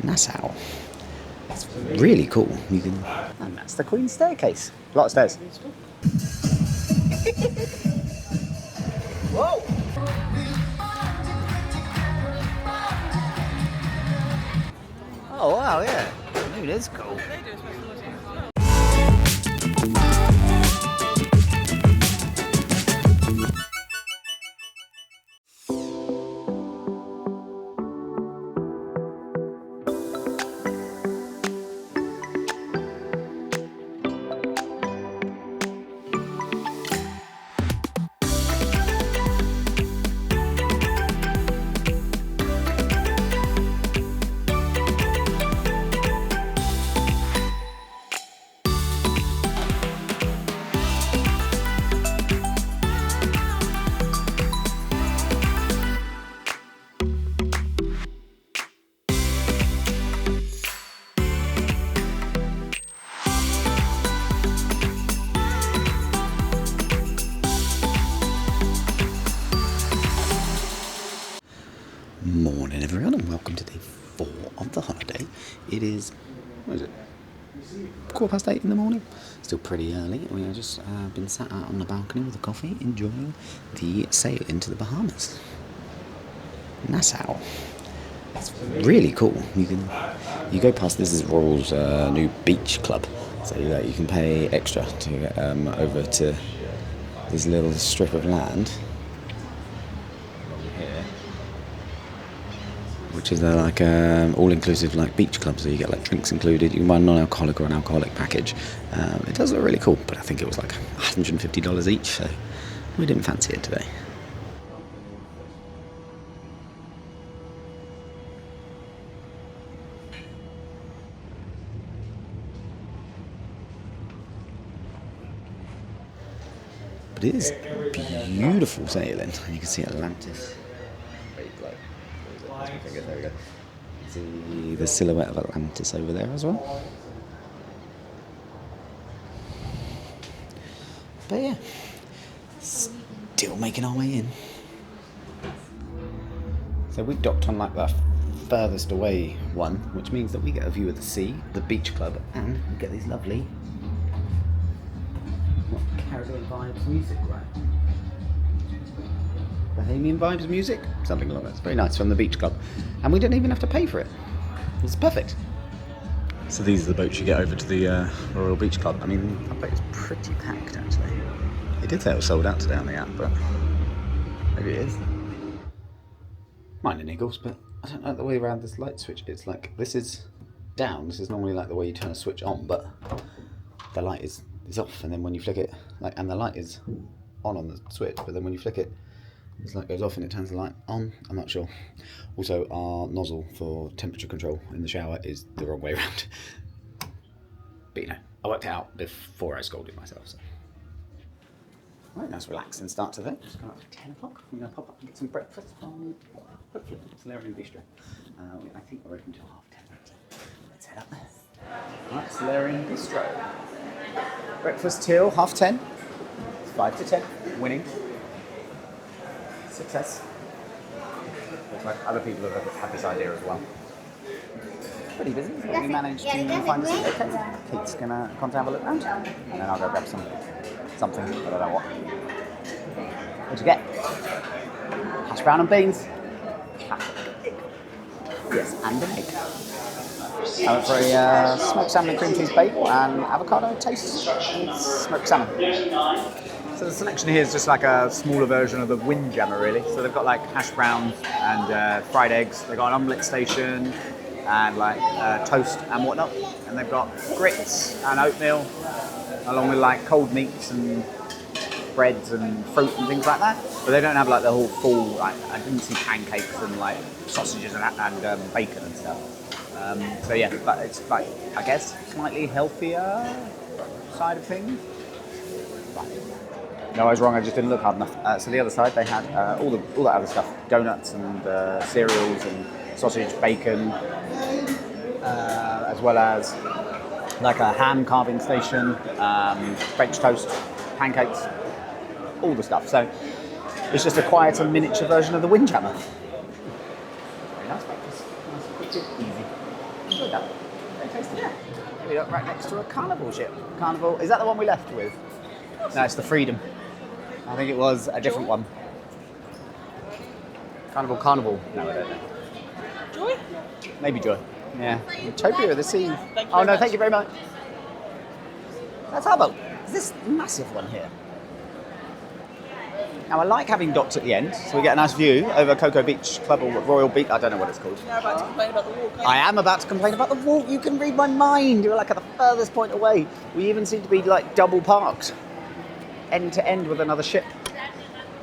Nassau. It's really cool. You can, and that's the Queen's staircase. A lot of stairs. Whoa! Oh wow, yeah. Dude, it's cool. Morning everyone and welcome to day 4 of the holiday. It is, what is it, 8:15 in the morning? Still pretty early. We have just been sat out on the balcony with a coffee enjoying the sail into the Bahamas. Nassau. It's really cool. You go past, this is Royal's new beach club, so you can pay extra to get over to this little strip of land which is their like all-inclusive like beach club, so you get like drinks included. You can buy a non-alcoholic or an alcoholic package. It does look really cool, but I think it was like $150 each, so we didn't fancy it today. But it is beautiful sailing. You can see Atlantis. There we go. See the silhouette of Atlantis over there as well. But yeah, still making our way in. So we docked on like the furthest away one, which means that we get a view of the sea, the beach club, and we get these lovely Caribbean vibes music, right? Bahamian vibes music, something like that. It's very nice from the beach club, and we didn't even have to pay for it. It's perfect. So these are the boats you get over to the Royal Beach Club. I mean, that boat is pretty packed actually. It did say it was sold out today on the app, but maybe it is. Mine and Eagles, but I don't like the way around this light switch. It's like, this is down. This is normally like the way you turn a switch on, but the light is off, and then when you flick it, like, and the light is on the switch, but then when you flick it, this light goes off and it turns the light on. I'm not sure. Also, our nozzle for temperature control in the shower is the wrong way around. But you know, I worked it out before I scolded myself. So. Right, nice relaxing start to the day. Just got up at 10 o'clock. I'm going to pop up and get some breakfast from, hopefully, Solarium Bistro. I think we're open until 10:30. Let's head up there. Right, Solarium Bistro. Breakfast till 10:30. 5 to 10. Winning. Success. Looks like other people have had this idea as well. Pretty busy, but we managed to find a seat okay. Kate's gonna come to have a look around, and then I'll go grab something, but I don't know what. What'd you get? Hash brown and beans. Yes, and an egg. I went for a smoked salmon and cream cheese bagel and avocado toast and smoked salmon. So the selection here is just like a smaller version of the Windjammer, really. So they've got like hash browns and fried eggs. They've got an omelette station and like toast and whatnot. And they've got grits and oatmeal, along with like cold meats and breads and fruit and things like that. But they don't have like the whole full, like, I didn't see pancakes and like sausages and bacon and stuff. So yeah, but it's like, I guess, slightly healthier side of things. No, I was wrong, I just didn't look hard enough. So the other side, they had all that other stuff. Donuts and cereals and sausage, bacon, as well as like a ham carving station, French toast, pancakes, all the stuff. So it's just a quieter miniature version of the Windjammer. Very nice breakfast. Nice, quick, easy. enjoyed that. Very tasty. Yeah. We look right next to a carnival ship. Carnival, is that the one we left with? No, it's the Freedom. I think it was a different one. Carnival. No, I don't know. Joy? Maybe Joy. Yeah. Utopia, the sea. Thank you very much. That's our boat. Is this massive one here? Now, I like having docks at the end, so we get a nice view over Cocoa Beach Club or Royal Beach. I don't know what it's called. You're about to complain about the walk. I am about to complain about the walk. You can read my mind. You're like at the furthest point away. We even seem to be like double parked, end to end with another ship.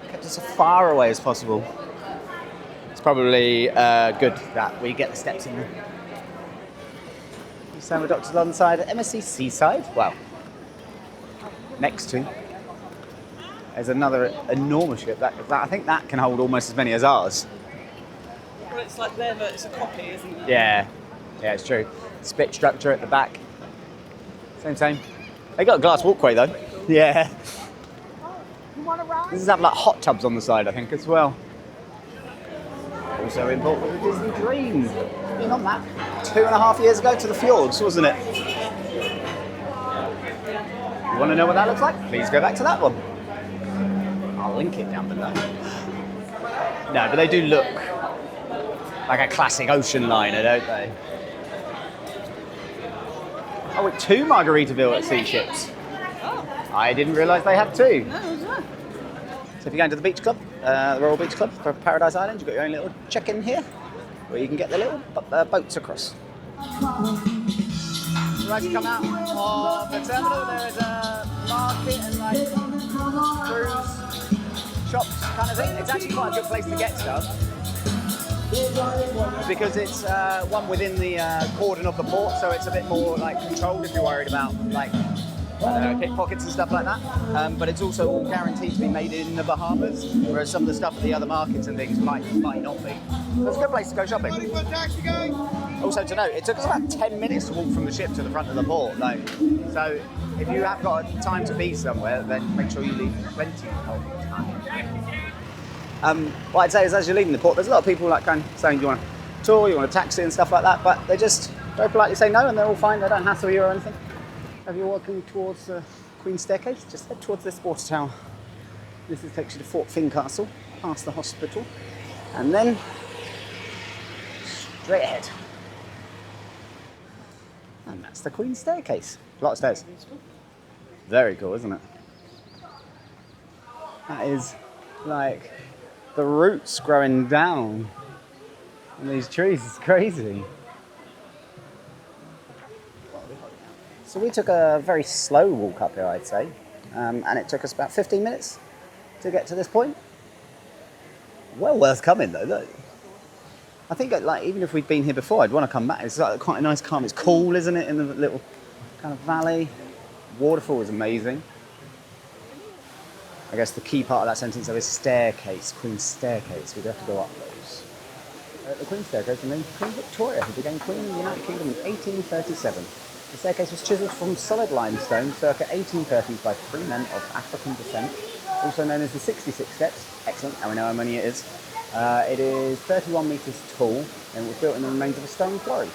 Kept us as far away as possible. It's probably good that we get the steps in. So we're docked alongside MSC Seaside. Well, next to. There's another enormous ship. That I think that can hold almost as many as ours. Well, it's like there, but it's a copy, isn't it? Yeah, it's true. Split structure at the back. Same. They got a glass walkway though. Yeah. You want to ride? This is have like hot tubs on the side, I think, as well. Also involved with the Disney Dream. Been on that 2.5 years ago to the fjords, wasn't it? You want to know what that looks like? Please go back to that one. I'll link it down below. No, but they do look like a classic ocean liner, don't they? Oh, with 2 Margaritaville at sea ships. Oh. I didn't realise they had 2. No, it was that. So if you're going to the beach club, the Royal Beach Club for Paradise Island, you've got your own little check-in here, where you can get the little boats across. So as you come out of the terminal, there is a market and like cruise shops kind of thing. It's actually quite a good place to get stuff because it's one within the cordon of the port, so it's a bit more like controlled if you're worried about like pickpockets and stuff like that. But it's also all guaranteed to be made in the Bahamas, whereas some of the stuff at the other markets and things might not be. So it's a good place to go shopping. Also to note, it took us about 10 minutes to walk from the ship to the front of the port. So if you have got time to be somewhere, then make sure you leave plenty of time. What I'd say is as you're leaving the port, there's a lot of people like kind of saying, do you want a tour, you want a taxi and stuff like that, but they just very politely say no and they're all fine, they don't hassle you or anything. If you're walking towards the Queen's Staircase, just head towards this water tower. This takes you to Fort Fincastle, past the hospital, and then straight ahead. And that's the Queen's Staircase. A lot of stairs. Very cool, isn't it? That is like the roots growing down on these trees. It's crazy. So we took a very slow walk up here, I'd say, and it took us about 15 minutes to get to this point. Well worth coming though, look. I think like even if we'd been here before, I'd want to come back. It's like quite a nice calm. It's cool, isn't it, in the little kind of valley. Waterfall is amazing. I guess the key part of that sentence though is staircase, Queen's Staircase. We'd have to go up those. The Queen's Staircase was named Queen Victoria, who became Queen of the United Kingdom in 1837. The staircase was chiselled from solid limestone circa 1830s by 3 men of African descent, also known as the 66 Steps. Excellent, now we know how many it is. It is 31 metres tall and was built in the remains of a stone quarry.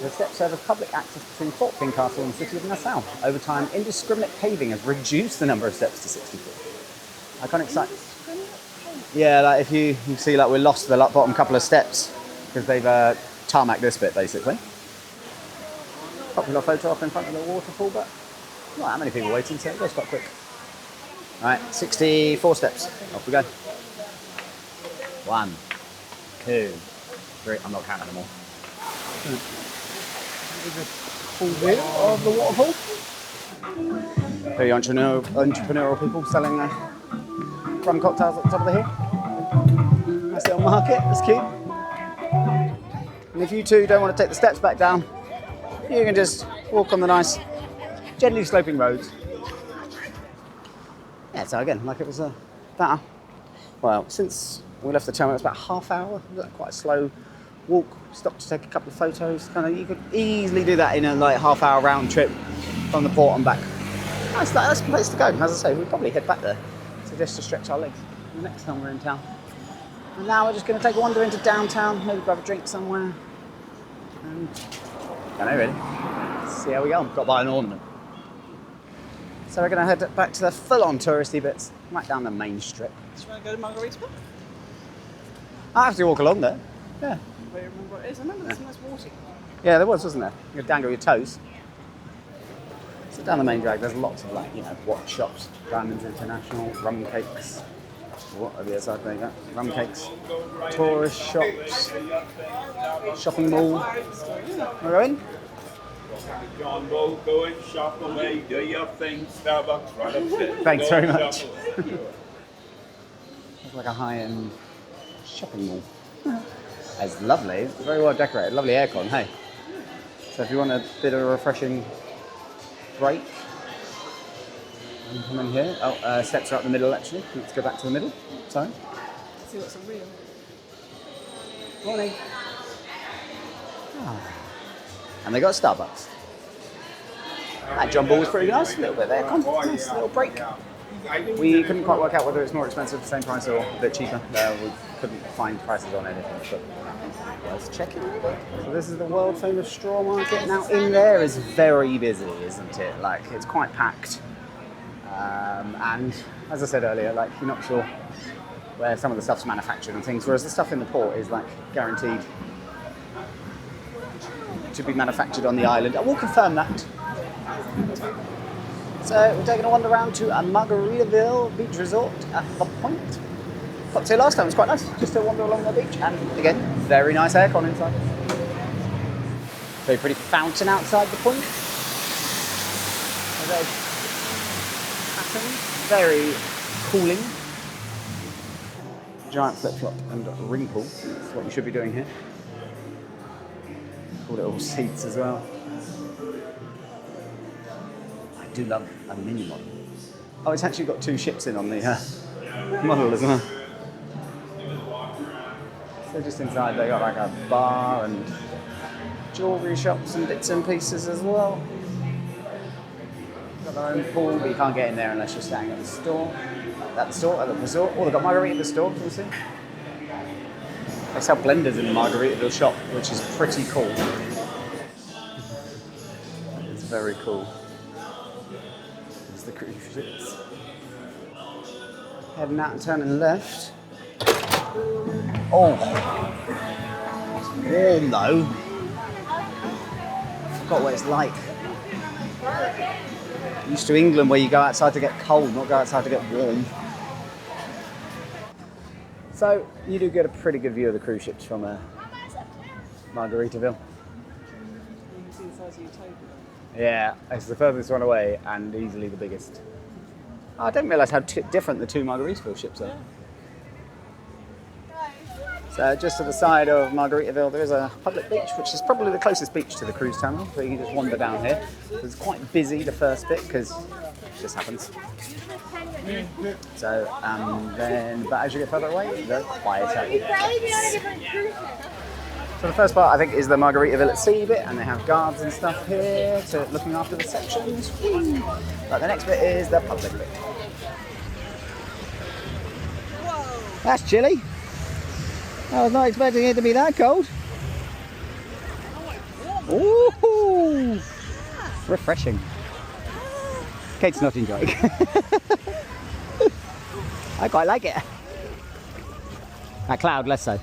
The steps serve as public access between Fort Fincastle and the city of Nassau. Over time, indiscriminate paving has reduced the number of steps to 64. Iconic site. Yeah, like if you see, like we lost the bottom couple of steps because they've tarmacked this bit basically. Popular photo op in front of the waterfall, but not that many people waiting, so it goes quite quick. Alright, 64 steps. Off we go. 1, 2, 3. I'm not counting them all. Here's a full view of the waterfall. Very entrepreneurial people selling rum cocktails at the top of the hill. Nice little market, that's cute. And if you two don't want to take the steps back down, you can just walk on the nice, gently sloping roads. Yeah, so again, like it was about, well, since we left the terminal, it's about half hour. It was quite a slow walk. Stopped to take a couple of photos. Kind of, you could easily do that in a like half-hour round trip from the port and back. Nice, that's a place to go. As I say, we'll probably head back there to just to stretch our legs the next time we're in town. And now we're just going to take a wander into downtown, maybe grab a drink somewhere, and Don't know really. See how we go. Got to buy an ornament. So we're going to head back to the full-on touristy bits, right down the main strip. Do you want to go to Margaritaville? I have to walk along there. Yeah. Where you remember what it is? I remember there's some nice water. Yeah, there was, wasn't there? You could dangle your toes. So down the main drag, there's lots of watch shops, Diamonds International, rum cakes. What are the other side? There you go. Rum cakes, tourist shops, shopping mall. We're going? John, go and shop away, do your thing, Starbucks, right upstairs. Thanks very much. It's like a high-end shopping mall. It's lovely, it's very well decorated, lovely aircon, hey. So if you want a bit of a refreshing break, you can come in here. Oh, steps are up the middle actually. Let's go back to the middle. Sorry. Let's see what's real. Morning. Ah. And they got Starbucks. That John Ball was pretty nice, a little bit there. Nice little break. We couldn't quite work out whether it's more expensive, the same price, or a bit cheaper. We couldn't find prices on anything, but let's check it out. So this is the world famous straw market. Now in there is very busy, isn't it? Like it's quite packed. And as I said earlier, like you're not sure where some of the stuff's manufactured and things, whereas the stuff in the port is like guaranteed to be manufactured on the island. I will confirm that. So we're taking a wander around to a Margaritaville beach resort at the Point. Got to last time, it was quite nice, just to wander along the beach, and again, very nice aircon inside. Very pretty fountain outside the Point. Very pattern, very cooling. Giant flip-flop and ring pool, that's what you should be doing here. Cool little seats as well. I do love a mini model. Oh, it's actually got two ships in on the model as well. So just inside they got like a bar and jewellery shops and bits and pieces as well. Got their own pool, but you can't get in there unless you're staying at the store. At the resort. Oh, they've got Margaritaville store, can you see? They sell blenders in the Margaritaville shop, which is pretty cool. It's very cool. There's the cruise ships. Heading out and turning left. Oh, it's warm though. I forgot what it's like. Used to England where you go outside to get cold, not go outside to get warm. So you do get a pretty good view of the cruise ships from Margaritaville. You can see the size of Utopia. Yeah, it's the furthest one away and easily the biggest. I didn't realise how different the two Margaritaville ships are. So just to the side of Margaritaville there is a public beach, which is probably the closest beach to the cruise terminal, so you can just wander down here. It's quite busy the first bit because it just happens. So but as you get further away, the quieter it gets. So the first part I think is the Margaritaville at sea bit, and they have guards and stuff here to looking after the sections. But the next bit is the public bit. Whoa. That's chilly. I was not expecting it to be that cold. Ooh, refreshing. Kate's not enjoying. I quite like it. That cloud, less so.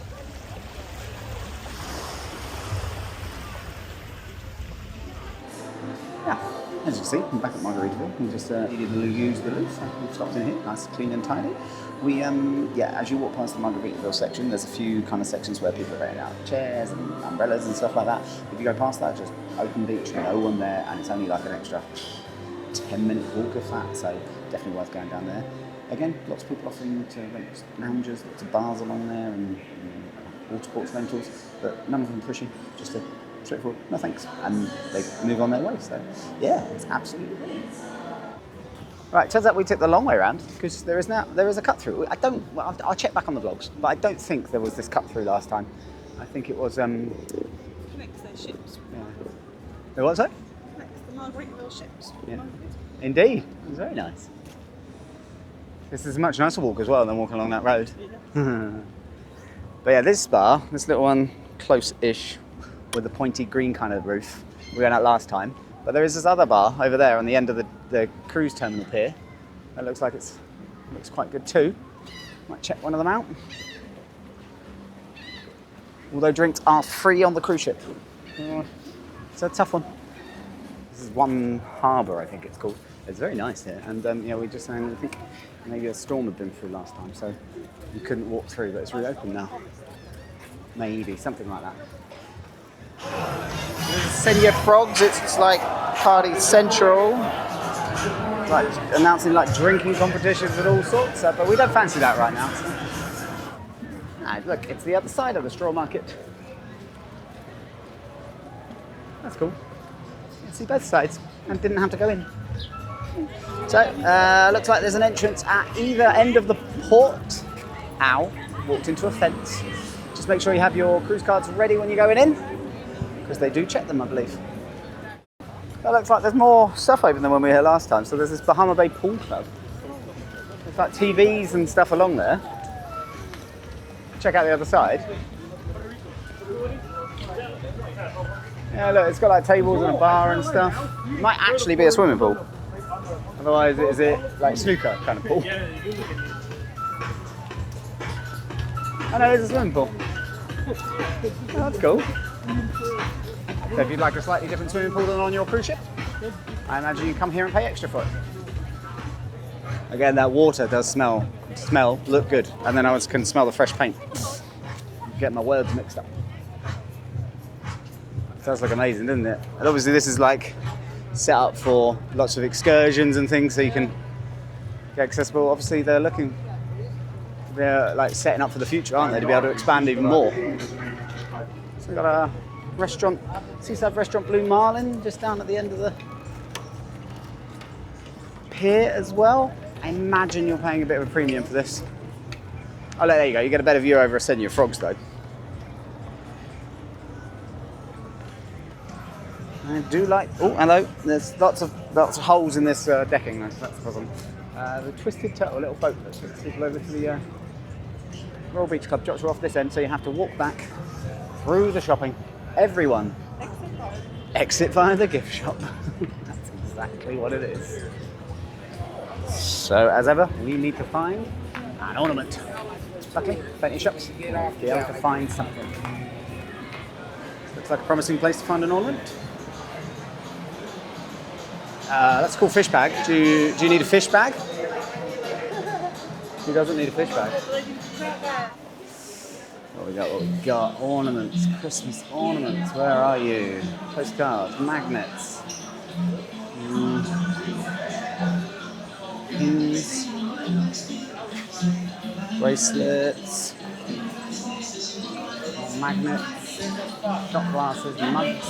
Yeah, as you see, I'm back at Margaritaville. We just needed to use the loo, so we've stopped in here, nice, clean and tidy. We, as you walk past the Margaritaville section, there's a few kind of sections where people are renting out chairs and umbrellas and stuff like that. If you go past that, just open beach, no one there, and it's only like an extra 10-minute walk if that, so definitely worth going down there. Again, lots of people offering to rent lounges, lots of bars along there, and water sports rentals, but none of them pushy, just a straightforward, no thanks, and they move on their way, so yeah, it's absolutely brilliant. Right, turns out we took the long way around because there is a cut through. I'll check back on the vlogs, but I don't think there was this cut through last time. I think it was Connects their ships. Yeah. The what, sorry? Connects the Margaritaville ships. Yeah. Indeed, it was very nice. This is a much nicer walk as well than walking along that road. Yeah. But yeah, this bar, this little one, close-ish, with the pointy green kind of roof. We went out last time. But there is this other bar over there on the end of the cruise terminal pier. That looks like looks quite good too. Might check one of them out. Although drinks are free on the cruise ship. It's a tough one. This is One Harbour, I think it's called. It's very nice here. And yeah, we just saying, I think maybe a storm had been through last time, so you couldn't walk through, but it's reopened now. Maybe, something like that. Senior Frogs, it's like party central. It's like announcing like drinking competitions and all sorts, but we don't fancy that right now. So. Look, it's the other side of the straw market. That's cool. You can see both sides and didn't have to go in. So, looks like there's an entrance at either end of the port. Ow, walked into a fence. Just make sure you have your cruise cards ready when you're going in, because they do check them, I believe. It looks like there's more stuff open than when we were here last time. So there's this Bahama Bay Pool Club. There's like TVs and stuff along there. Check out the other side. Yeah, look, it's got like tables and a bar and stuff. It might actually be a swimming pool. Otherwise, is it like snooker kind of pool? Oh no, there's a swimming pool. Oh, that's cool. So if you'd like a slightly different swimming pool than on your cruise ship, I imagine you come here and pay extra for it. Again, that water does look good. And then I can smell the fresh paint. Get my words mixed up. It does look amazing, doesn't it? And obviously this is like set up for lots of excursions and things, so you can get accessible. Obviously they're like setting up for the future, aren't they, to be able to expand even more. So we've got a restaurant, seaside restaurant Blue Marlin, just down at the end of the pier as well. I imagine you're paying a bit of a premium for this. Oh, there you go. You get a better view over a Senior Frogs, though. I do like. Oh, hello. There's lots of holes in this decking. That's the problem. The Twisted Turtle, a little boat that takes people over to the Royal Beach Club. Drops you off this end, so you have to walk back through the shopping. Everyone. Exit via the gift shop. That's exactly what it is. So, as ever, we need to find an ornament. Luckily, plenty of shops. Be able to find something. Looks like a promising place to find an ornament. That's a cool fish bag. Do you need a fish bag? Who doesn't need a fish bag? What we got? Ornaments, Christmas ornaments. Where are you? Postcards, magnets. Pins, bracelets, magnets, shot glasses, mugs,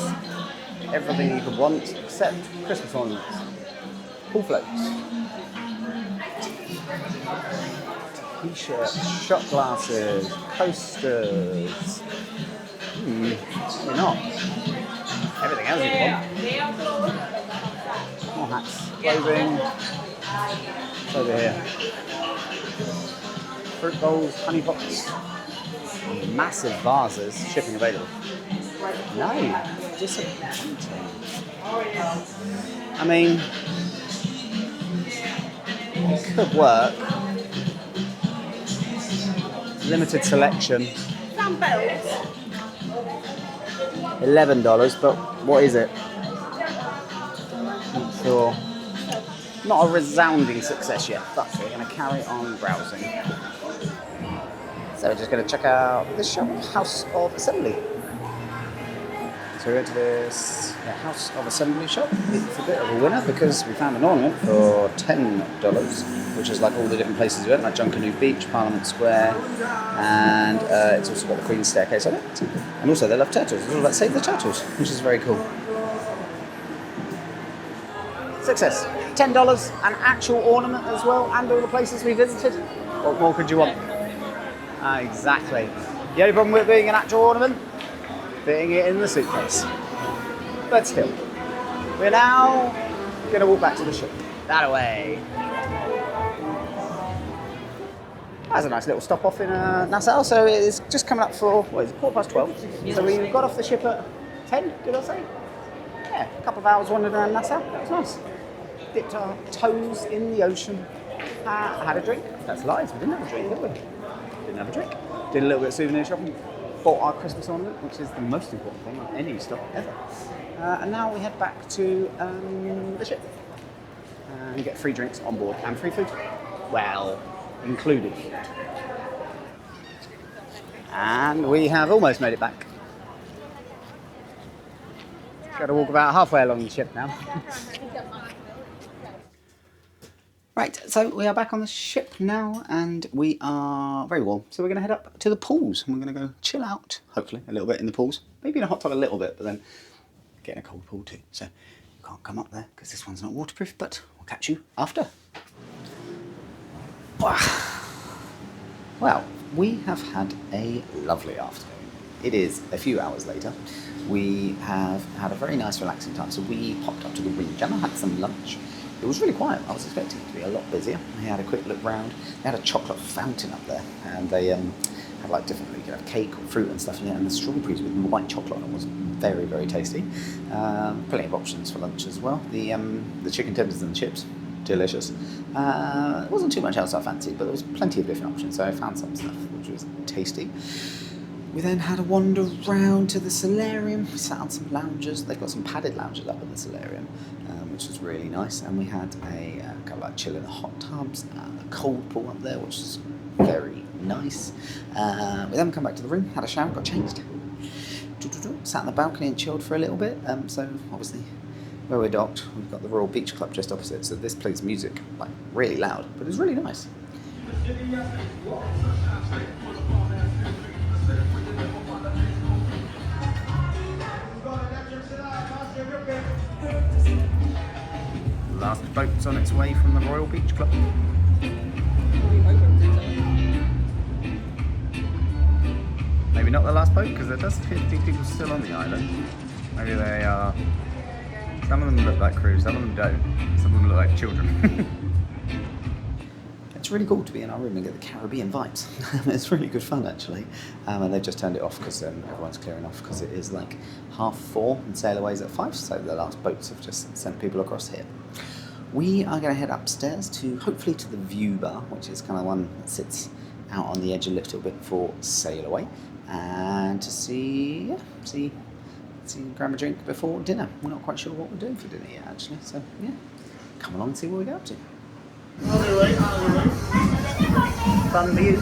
everything you could want except Christmas ornaments. Pool floats, t-shirts, shot glasses, coasters. Maybe not. Everything else you want. More hats, clothing. It's over here. Fruit bowls, honey pots, massive vases, shipping available. No, disappointing. I mean, it could work. Limited selection. $11, but what is it? Not sure. Not a resounding success yet, but we're going to carry on browsing. So we're just going to check out this shop, House of Assembly. So we went to this House of Assembly shop. It's a bit of a winner because we found an ornament for $10, which is like all the different places we went, like Junkanoo Beach, Parliament Square, and it's also got the Queen's Staircase on it. And also they love turtles. It's all about Save the Turtles, which is very cool. Success. $10, an actual ornament as well, and all the places we visited. What more could you want? Exactly. The only problem with being an actual ornament? Fitting it in the suitcase. But still, we're now going to walk back to the ship. That away. That's a nice little stop off in Nassau. So it's just coming up for, what is it, 12:15. So we got off the ship at 10, did I say? Yeah, a couple of hours wandered around Nassau. That was nice. Dipped our toes in the ocean. Had a drink. That's lies. We didn't have a drink, did we? Didn't have a drink. Did a little bit of souvenir shopping. Bought our Christmas ornament, which is the most important thing on any stop ever. And now we head back to the ship. And get free drinks on board and free food. Well, included food. And we have almost made it back. Got to walk about halfway along the ship now. Right, so we are back on the ship now and we are very warm. So we're going to head up to the pools and we're going to go chill out, hopefully, a little bit in the pools. Maybe in a hot tub a little bit, but then get in a cold pool too. So you can't come up there because this one's not waterproof, but we'll catch you after. Well, we have had a lovely afternoon. It is a few hours later. We have had a very nice relaxing time. So we popped up to the Windjammer, had some lunch. It was really quiet. I was expecting it to be a lot busier. We had a quick look round. They had a chocolate fountain up there, and they had like different, you could have cake or fruit and stuff in it, and the strawberries with white chocolate on it was very, very tasty. Plenty of options for lunch as well. The chicken tenders and the chips, delicious. There wasn't too much else I fancied, but there was plenty of different options, so I found some stuff which was tasty. We then had a wander round to the Solarium. We sat on some lounges. They've got some padded lounges up in the Solarium, which was really nice. And we had a kind of like chill in the hot tubs, a cold pool up there, which was very nice. We then come back to the room, had a shower, got changed. Sat on the balcony and chilled for a little bit. So obviously, where we're docked, we've got the Royal Beach Club just opposite. So this plays music like really loud, but it's really nice. Last boat's on its way from the Royal Beach Club. Maybe not the last boat, because there does appear to be people still on the island. Maybe they are... Some of them look like crews, some of them don't. Some of them look like children. It's really cool to be in our room and get the Caribbean vibes. It's really good fun, actually. And they've just turned it off because everyone's clearing off because it is like 4:30 and sailaway's at 5, so the last boats have just sent people across here. We are going to head upstairs to, hopefully, to the Vue Bar, which is kind of one that sits out on the edge a little bit for sailaway, and to see, grab a drink before dinner. We're not quite sure what we're doing for dinner yet, actually, so yeah, come along and see what we get up to. Fun view.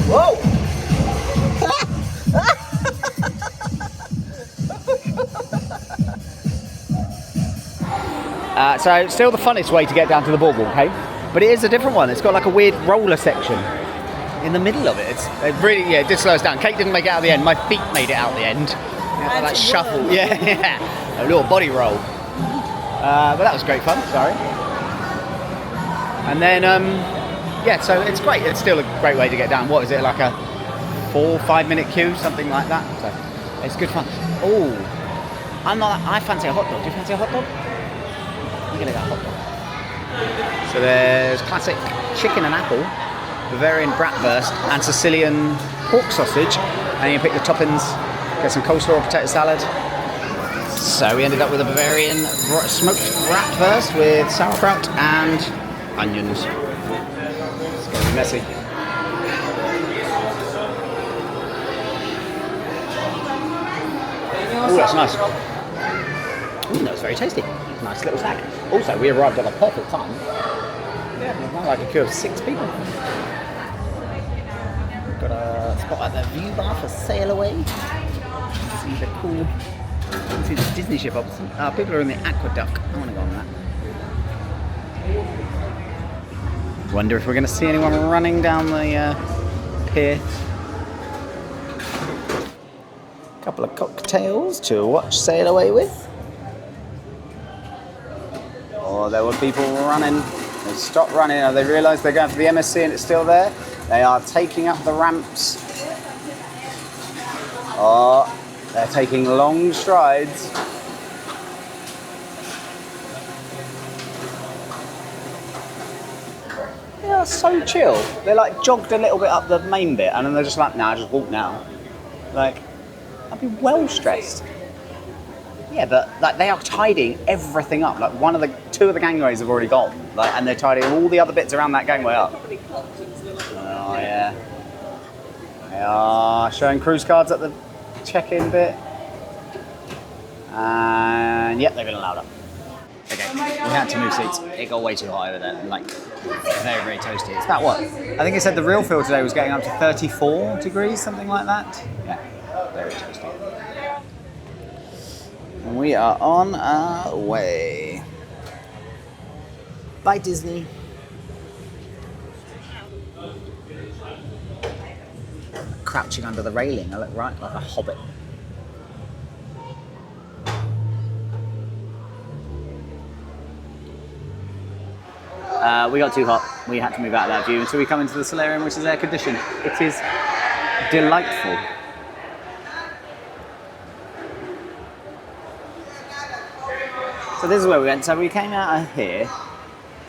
Whoa! So still the funnest way to get down to the boardwalk, okay? But it is a different one. It's got like a weird roller section in the middle of it. It really, yeah, it did slow us down. Kate didn't make it out at the end. My feet made it out at the end. Like shuffle, yeah, a little body roll. But that was great fun. Sorry. And then, yeah, so it's great. It's still a great way to get down. What is it, like a 4 or 5 minute queue, something like that? So it's good fun. Oh, I fancy a hot dog. Do you fancy a hot dog? I'm gonna get a hot dog. So there's classic chicken and apple, Bavarian bratwurst, and Sicilian pork sausage. And you pick the toppings, get some coleslaw or potato salad. So we ended up with a Bavarian smoked bratwurst with sauerkraut and onions. It's going to be messy. Oh, that's nice. Ooh, that's very tasty. Nice little snack. Also, we arrived at a perfect time. Yeah, not like a queue of 6 people. We've got a spot at the Vue Bar for sailaway. See the cool. See the Disney ship opposite. People are in the aqueduct. I want to go on that. Wonder if we're going to see anyone running down the pier. Couple of cocktails to watch sail away with. Oh, there were people running. They stopped running. They realised they're going for the MSC and it's still there. They are taking up the ramps. Oh, they're taking long strides. They are so chill. They like jogged a little bit up the main bit and then they're just like, nah, just walk now. Like, I'd be well stressed. Yeah, but like they are tidying everything up. Like two of the gangways have already gone. Like, and they're tidying all the other bits around that gangway up. Oh yeah. They are showing cruise cards at the check-in bit. And yep, they've been allowed up. Okay, we had to move seats. It got way too high over there. Like, very, very toasty. It's about what? I think it said the real feel today was getting up to 34 degrees, something like that. Yeah, very toasty. And we are on our way. Bye, Disney. Crouching under the railing, I look right like a hobbit. We got too hot. We had to move out of that view until we come into the solarium, which is air conditioned. It is delightful. So this is where we went. So we came out of here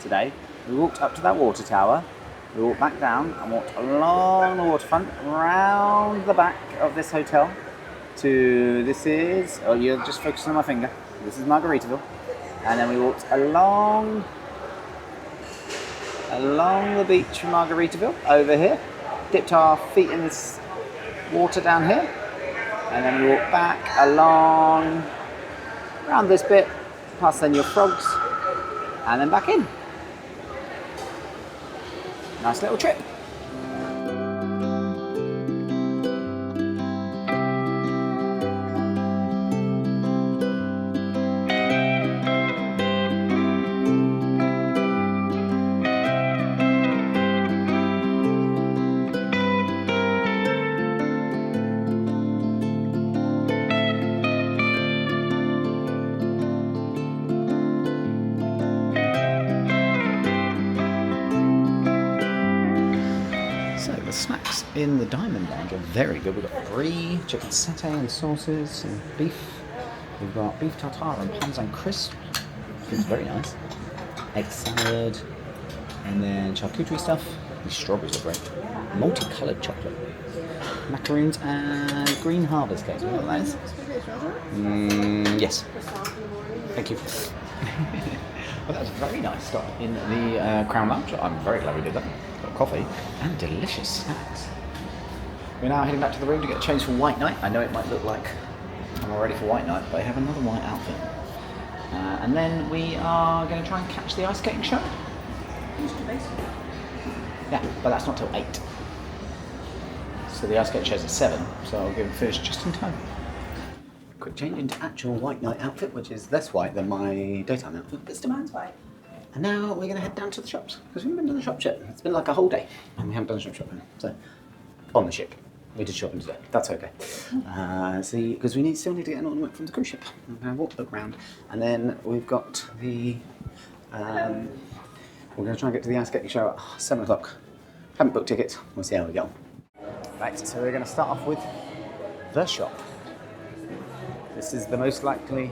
today. We walked up to that water tower. We walked back down and walked along the waterfront, round the back of this hotel to oh, you're just focusing on my finger. This is Margaritaville. And then we walked along the beach from Margaritaville over here, dipped our feet in this water down here, and then we walked back along around this bit, past then your frogs, and then back in. Nice little trip. Snacks in the Diamond Lounge are very good. We've got brie, chicken satay and sauces, and beef. We've got beef tartare and parmesan crisp. It's very nice. Egg salad, and then charcuterie stuff. These strawberries are great. Multicoloured chocolate. Macaroons and green harvest cakes. You know what that is? Yes. Thank you. Well, that's very nice stop in the Crown Lounge. I'm very glad we did that. Got coffee and delicious snacks. We're now heading back to the room to get changed for White Night. I know it might look like I'm all ready for White Night, but I have another white outfit. And then we are going to try and catch the ice skating show. Yeah, but that's not till 8. So the ice skating show's at 7, so I'll get it finished just in time. Quick change into actual White Night outfit, which is less white than my daytime outfit, but still mine's white. And now we're going to head down to the shops, because we haven't been to the shop yet. It's been like a whole day, and we haven't done shop shopping. So, on the ship. We did shopping today. That's okay. See, because we still need to get an ornament from the cruise ship. I'm going to walk around, and then we've got the. We're going to try and get to the ice skating show at 7 o'clock. Haven't booked tickets. We'll see how we go. Right, so we're going to start off with the shop. This is the most likely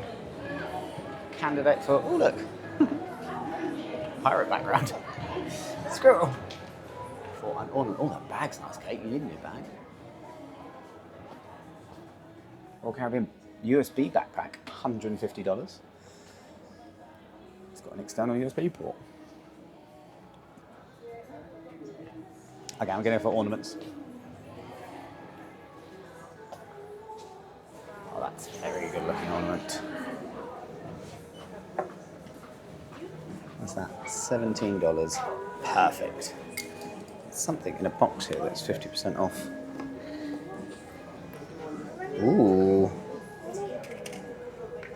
candidate for. Oh look, pirate background. Squirrel. For an ornament. Oh, that bag's nice, Kate. You need a new bag. Royal Caribbean USB backpack, $150. It's got an external USB port. Okay, I'm going for ornaments. Oh, that's a very good looking ornament. What's that? $17. Perfect. There's something in a box here that's 50% off. Ooh.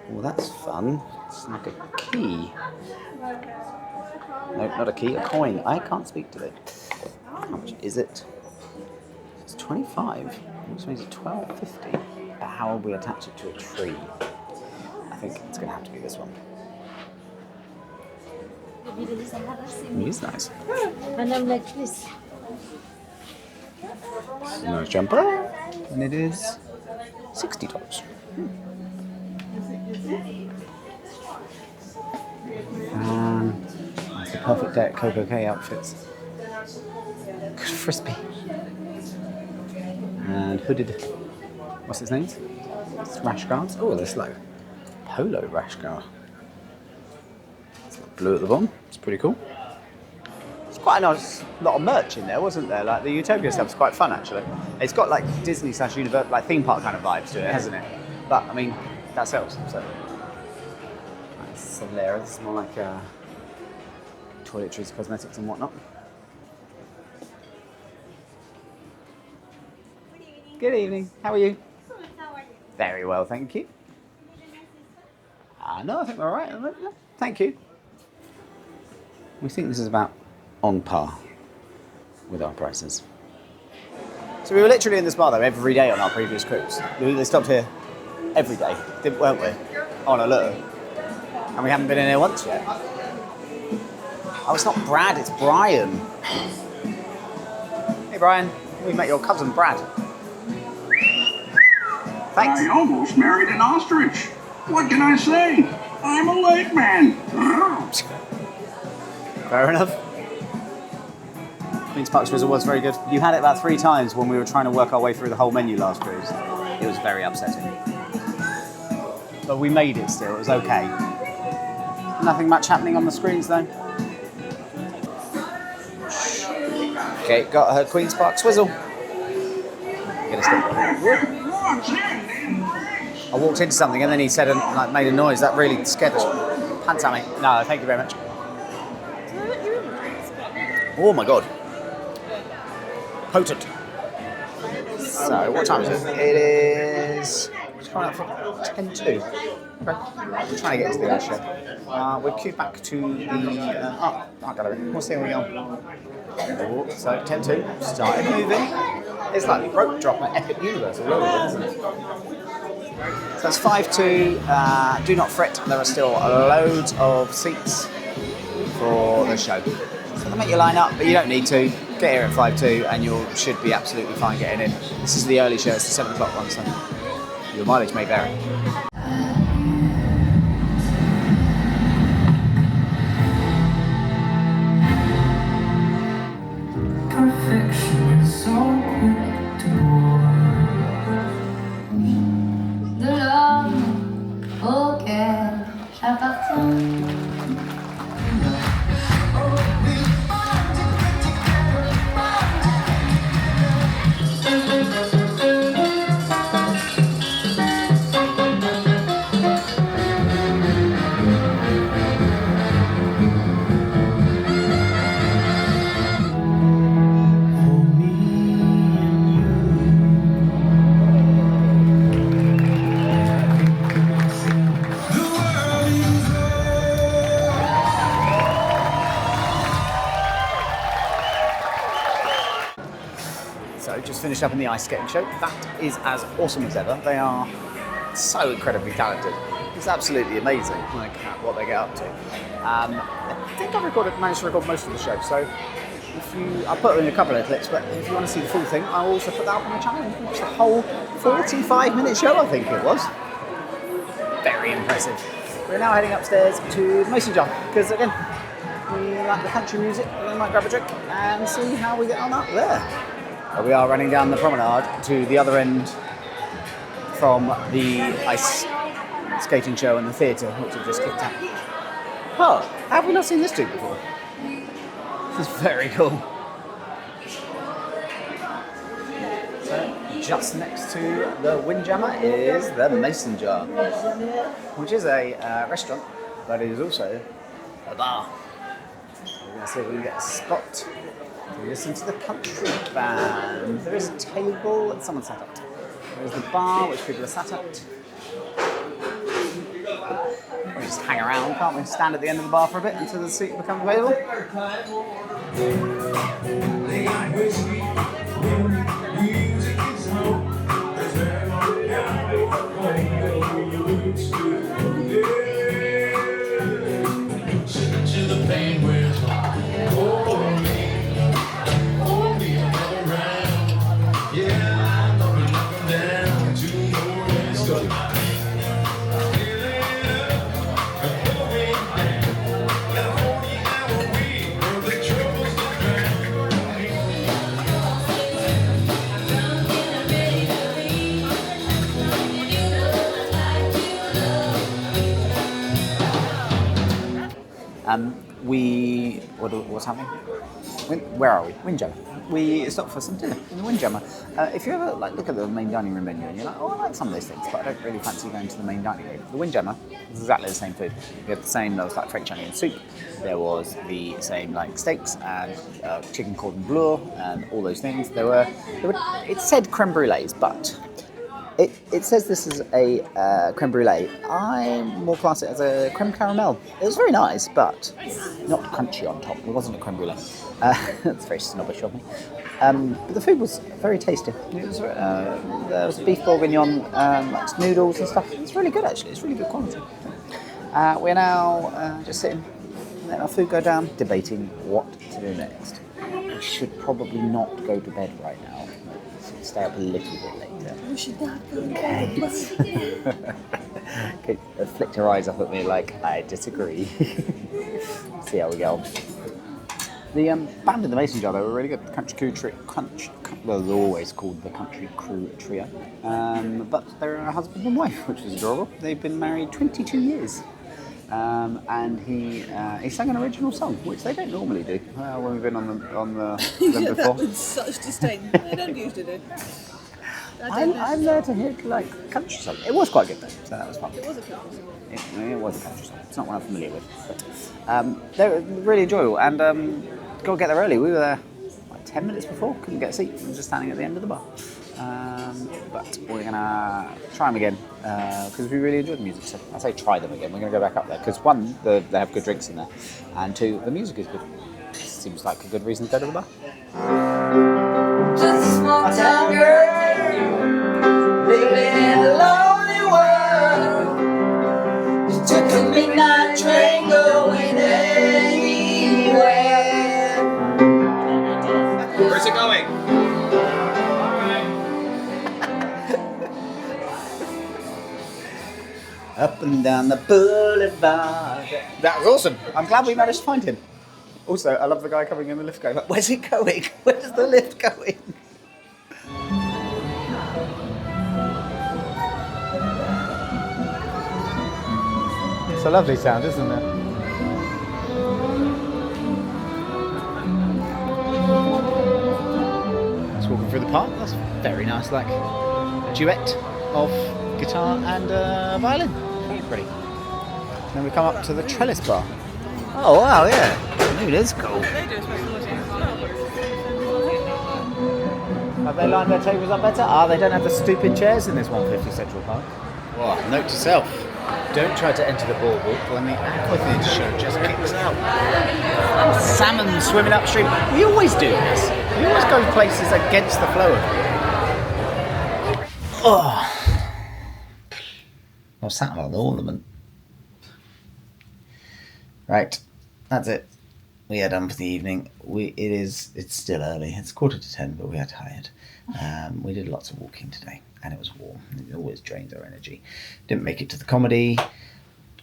Well, that's fun. It's like a key. No, not a key, a coin. I can't speak to it. How much is it? It's 25, which means it's $12.50. But how will we attach it to a tree? I think it's going to have to be this one. It is nice. And I'm like this. Nice jumper. And it is $60. That's the perfect day at Coco K outfits. frisbee. And hooded, what's his name? It's rash guards. Oh, this like polo rash guard. It's like blue at the bottom. It's pretty cool. It's quite a nice lot of merch in there, wasn't there? Like the Utopia stuff's quite fun actually. It's got like Disney/Universal, like theme park kind of vibes to it, hasn't it? But I mean, that sells. So that's Solarium. This is more like toiletries, cosmetics, and whatnot. Good evening. How are you? Very well, thank you. No, I think we're all right. Thank you. We think this is about on par with our prices. So we were literally in this bar though every day on our previous cruise. They stopped here every day, weren't we? On a lure. And we haven't been in here once yet. Oh, it's not Brad, it's Brian. Hey Brian, we met your cousin Brad. Thanks. I almost married an ostrich. What can I say? I'm a lake man. Fair enough. Queen's Park Swizzle was very good. You had it about 3 times when we were trying to work our way through the whole menu last cruise. It was very upsetting. But we made it still, it was okay. Nothing much happening on the screens though. Okay, got her Queen's Park Swizzle. Get a stick. I walked into something and then he said, like, made a noise that really scared the pants at me. No, thank you very much. Oh my god. Potent. So, what time is it? It is... It's coming up for 10:02. Okay. We're trying to get to the air show. We're queued back to the art gallery. What's the thing we on? So, 10:02. Started moving. It's like rope drop at Epic Universe all over it, isn't it? So that's 5:02. Do not fret, there are still loads of seats for the show. So they'll make you line up, but you don't need to. Get here at 5:02 and you should be absolutely fine getting in. This is the early show, it's the 7 o'clock one, so your mileage may vary. Perfection is so quick to bore. De l'homme auquel j'appartiens. Finished up in the ice skating show. That is as awesome as ever. They are so incredibly talented. It's absolutely amazing, like what they get up to. I think I've managed to record most of the show, so I'll put in a couple of clips, but if you want to see the full thing, I'll also put that up on the channel. It's a whole 45-minute show, I think it was. Very impressive. We're now heading upstairs to the Mason Jar, because again, we like the country music, and we might grab a drink and see how we get on up there. We are running down the promenade to the other end from the ice skating show and the theatre, which we've just kicked out. Oh, have we not seen this dude before? This is very cool. So, just next to the Windjammer is the Mason Jar, which is a restaurant, but it is also a bar. We're going to see if we can get a spot. We listen to the country band. There is a table that someone sat at. There's the bar, which people are sat at. We just hang around, can't we? Stand at the end of the bar for a bit until the seat becomes available. what's happening? Where are we? Windjammer. We stopped for some dinner in the Windjammer. If you ever look at the main dining room menu and you're like, oh, I like some of those things, but I don't really fancy going to the main dining room. The Windjammer is exactly the same food. We had the same. There was French onion soup. There was the same steaks and chicken cordon bleu and all those things. There were. It said creme brulees, but it says this is a creme brulee. I more class it as a creme caramel. It was very nice, but not crunchy on top. It wasn't a creme brulee. That's very snobbish of me. But the food was very tasty. It was, there was beef bourguignon, noodles and stuff. It's really good actually. It's really good quality. We're now just sitting, letting our food go down, debating what to do next. We should probably not go to bed right now. Stay up a little bit later. We should not go to bed. Kate flicked her eyes up at me like, I disagree. See how we go. The band in the Mason Jar, they were really good. The Country Crew well, they're always called the Country Crew Trio. But they're a husband and wife, which is adorable. They've been married 22 years. And he sang an original song, which they don't normally do when we've been on them before. That with such disdain. They don't usually do. I'm there to hear country song. It was quite good though, so that was fun. It was a country song. It was a country song. It's not one I'm familiar with, but they were really enjoyable. And got to get there early. We were there like 10 minutes before. Couldn't get a seat. We were just standing at the end of the bar. But we're gonna try them again because we really enjoyed the music. So I say try them again. We're gonna go back up there because one, they have good drinks in there, and two, the music is good. Seems like a good reason to go to the bar. Just a small town girl, living in a lonely world. She took a midnight train going anywhere. Where's it going? Up and down the boulevard. That was awesome. I'm glad we managed to find him. Also, I love the guy coming in the lift going, like, where's it going? Where's the lift going? It's a lovely sound, isn't it? Just walking through the park. That's very nice, like a duet of guitar and violin. Very pretty. Then we come up to the trellis bar. Oh wow, yeah. It is cool. They do a speciality as well. Have they lined their tables up better? Ah, they don't have the stupid chairs in this 150 Central Park. Oh, note to self. Don't try to enter the boardwalk when the aqua theatre show just kicks out. Salmon swimming upstream. We always do this. We always go places against the flow of it. Oh. I was sat on the ornament. Right, that's it. We are done for the evening. It's still early. It's 9:45, but we are tired. We did lots of walking today, and it was warm. It always drains our energy. Didn't make it to the comedy.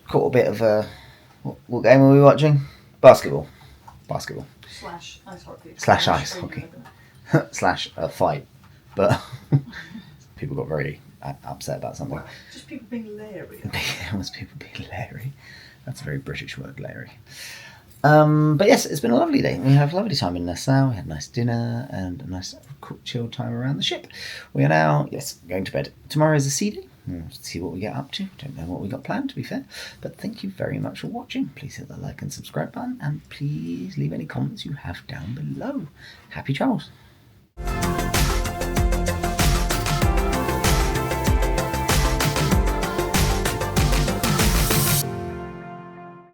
Caught a bit of a... What game were we watching? Basketball. Slash ice hockey. Slash ice hockey. Slash a fight. But people got very upset about something. Just people being leery. It was people being leery. That's a very British word, leery. But yes, it's been a lovely day. We had a lovely time in Nassau. We had a nice dinner and a nice chilled time around the ship. We are now, going to bed. Tomorrow is a sea day. We'll see what we get up to. Don't know what we got planned, to be fair. But thank you very much for watching. Please hit the like and subscribe button. And please leave any comments you have down below. Happy travels.